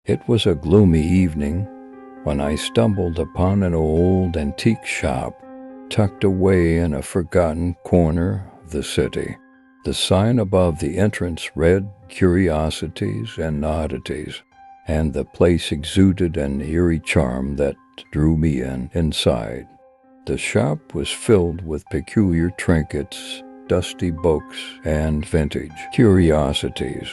It was a gloomy evening when I stumbled upon an old antique shop tucked away in a forgotten corner of the city. The sign above the entrance read Curiosities and Oddities, and the place exuded an eerie charm that drew me inside. The shop was filled with peculiar trinkets, dusty books, and vintage curiosities.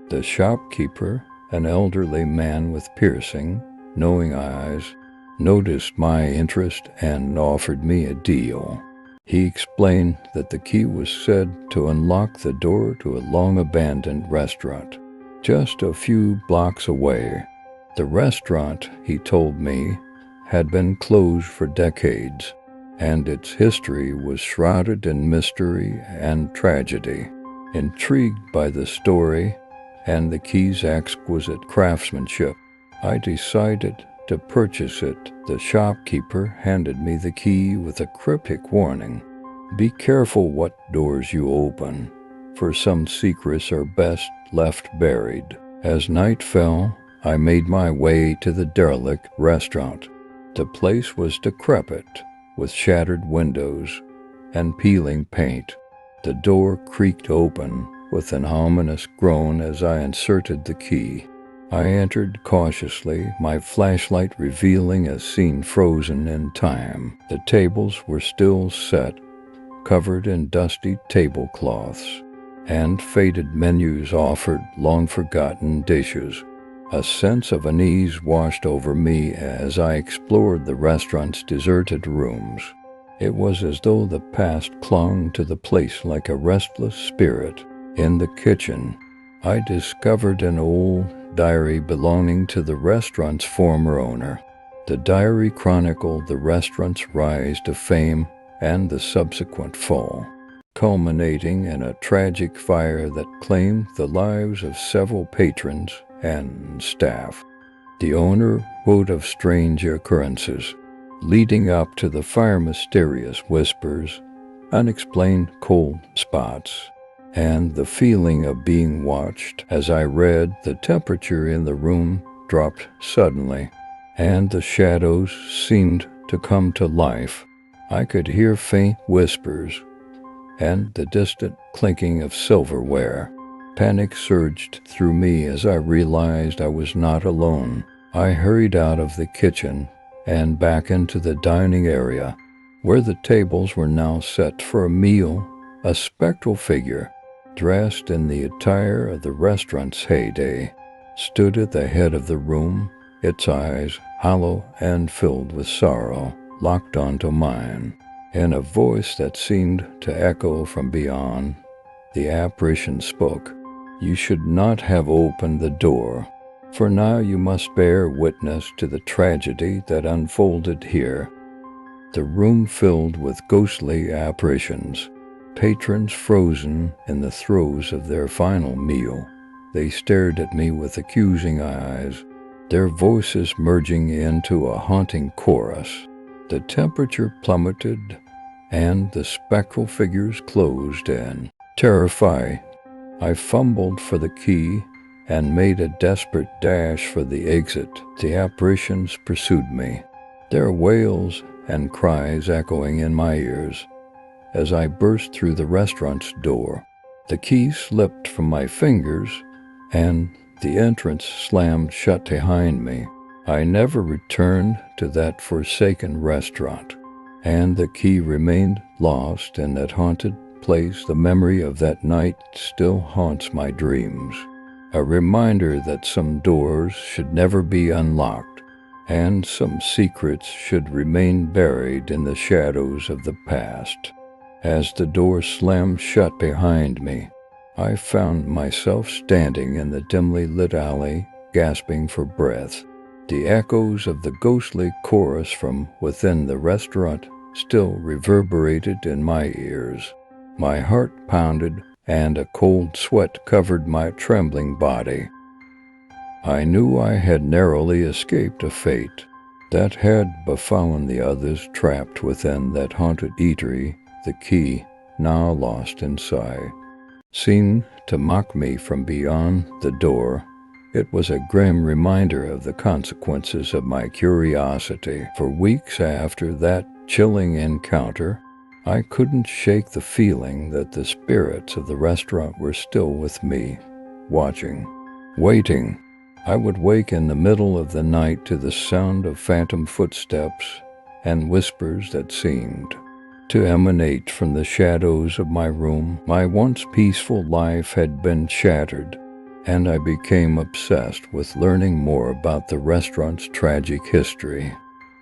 The shopkeeper, an elderly man with piercing, knowing eyes, noticed my interest and offered me a deal. He explained that the key was said to unlock the door to a long-abandoned restaurant just a few blocks away. The restaurant, he told me, had been closed for decades, and its history was shrouded in mystery and tragedy. Intrigued by the story and the key's exquisite craftsmanship, I decided to purchase it. The shopkeeper handed me the key with a cryptic warning. Be careful what doors you open, for some secrets are best left buried. As night fell, I made my way to the derelict restaurant. The place was decrepit, with shattered windows and peeling paint. The door creaked open with an ominous groan as I inserted the key. I entered cautiously, my flashlight revealing a scene frozen in time. The tables were still set, covered in dusty tablecloths, and faded menus offered long-forgotten dishes. A sense of unease washed over me as I explored the restaurant's deserted rooms. It was as though the past clung to the place like a restless spirit. In the kitchen, I discovered an old diary belonging to the restaurant's former owner. The diary chronicled the restaurant's rise to fame and the subsequent fall, culminating in a tragic fire that claimed the lives of several patrons and staff. The owner wrote of strange occurrences leading up to the fire, mysterious whispers, unexplained cold spots, and the feeling of being watched. As I read, the temperature in the room dropped suddenly, and the shadows seemed to come to life. I could hear faint whispers and the distant clinking of silverware. Panic surged through me as I realized I was not alone. I hurried out of the kitchen and back into the dining area, where the tables were now set for a meal. A spectral figure, dressed in the attire of the restaurant's heyday, stood at the head of the room, its eyes, hollow and filled with sorrow, locked onto mine. In a voice that seemed to echo from beyond, the apparition spoke. You should not have opened the door, for now you must bear witness to the tragedy that unfolded here. The room filled with ghostly apparitions, patrons frozen in the throes of their final meal. They stared at me with accusing eyes, their voices merging into a haunting chorus. The temperature plummeted, and the spectral figures closed in. Terrified, I fumbled for the key and made a desperate dash for the exit. The apparitions pursued me, their wails and cries echoing in my ears. As I burst through the restaurant's door, the key slipped from my fingers, and the entrance slammed shut behind me. I never returned to that forsaken restaurant, and the key remained lost in that haunted place. The memory of that night still haunts my dreams, a reminder that some doors should never be unlocked, and some secrets should remain buried in the shadows of the past. As the door slammed shut behind me, I found myself standing in the dimly lit alley, gasping for breath. The echoes of the ghostly chorus from within the restaurant still reverberated in my ears. My heart pounded, and a cold sweat covered my trembling body. I knew I had narrowly escaped a fate that had befallen the others trapped within that haunted eatery. The key, now lost inside, seemed to mock me from beyond the door, It was a grim reminder of the consequences of my curiosity. For weeks after that chilling encounter, I couldn't shake the feeling that the spirits of the restaurant were still with me, watching, waiting. I would wake in the middle of the night to the sound of phantom footsteps and whispers that seemed to emanate from the shadows of my room. My once peaceful life had been shattered, and I became obsessed with learning more about the restaurant's tragic history.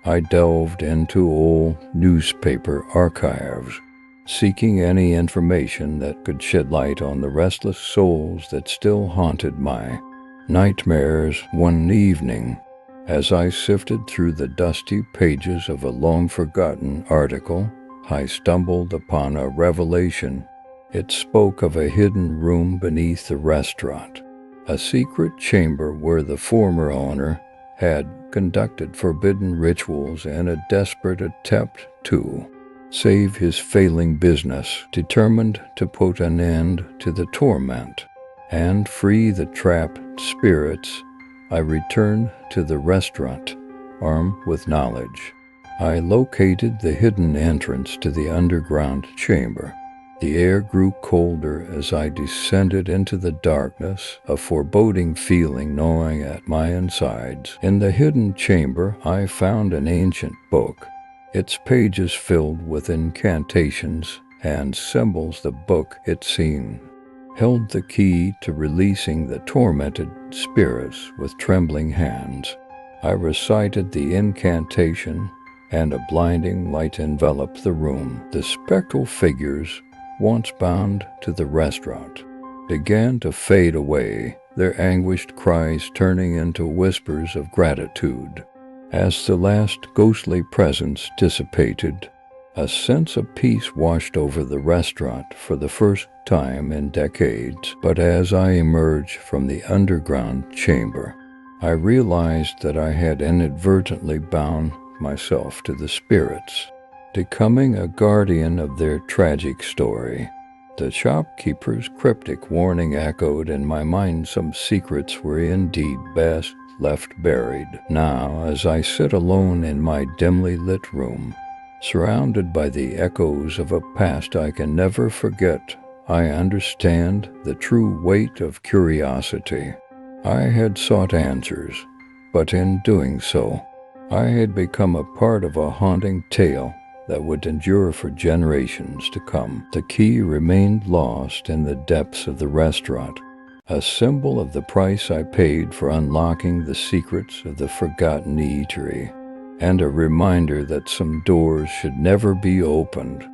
I delved into old newspaper archives, seeking any information that could shed light on the restless souls that still haunted my nightmares. One evening, as I sifted through the dusty pages of a long-forgotten article, I stumbled upon a revelation. It spoke of a hidden room beneath the restaurant, a secret chamber where the former owner had conducted forbidden rituals in a desperate attempt to save his failing business. Determined to put an end to the torment and free the trapped spirits, I returned to the restaurant, armed with knowledge. I located the hidden entrance to the underground chamber. The air grew colder as I descended into the darkness, a foreboding feeling gnawing at my insides. In the hidden chamber, I found an ancient book, its pages filled with incantations and symbols. The book, it seemed, held the key to releasing the tormented spirits. With trembling hands, I recited the incantation, and a blinding light enveloped the room. The spectral figures, once bound to the restaurant, began to fade away, their anguished cries turning into whispers of gratitude. As the last ghostly presence dissipated, a sense of peace washed over the restaurant for the first time in decades. But as I emerged from the underground chamber, I realized that I had inadvertently bound myself to the spirits, becoming a guardian of their tragic story. The shopkeeper's cryptic warning echoed in my mind. Some secrets were indeed best left buried. Now, as I sit alone in my dimly lit room, surrounded by the echoes of a past I can never forget, I understand the true weight of curiosity. I had sought answers, but in doing so, I had become a part of a haunting tale that would endure for generations to come. The key remained lost in the depths of the restaurant, a symbol of the price I paid for unlocking the secrets of the forgotten eatery, and a reminder that some doors should never be opened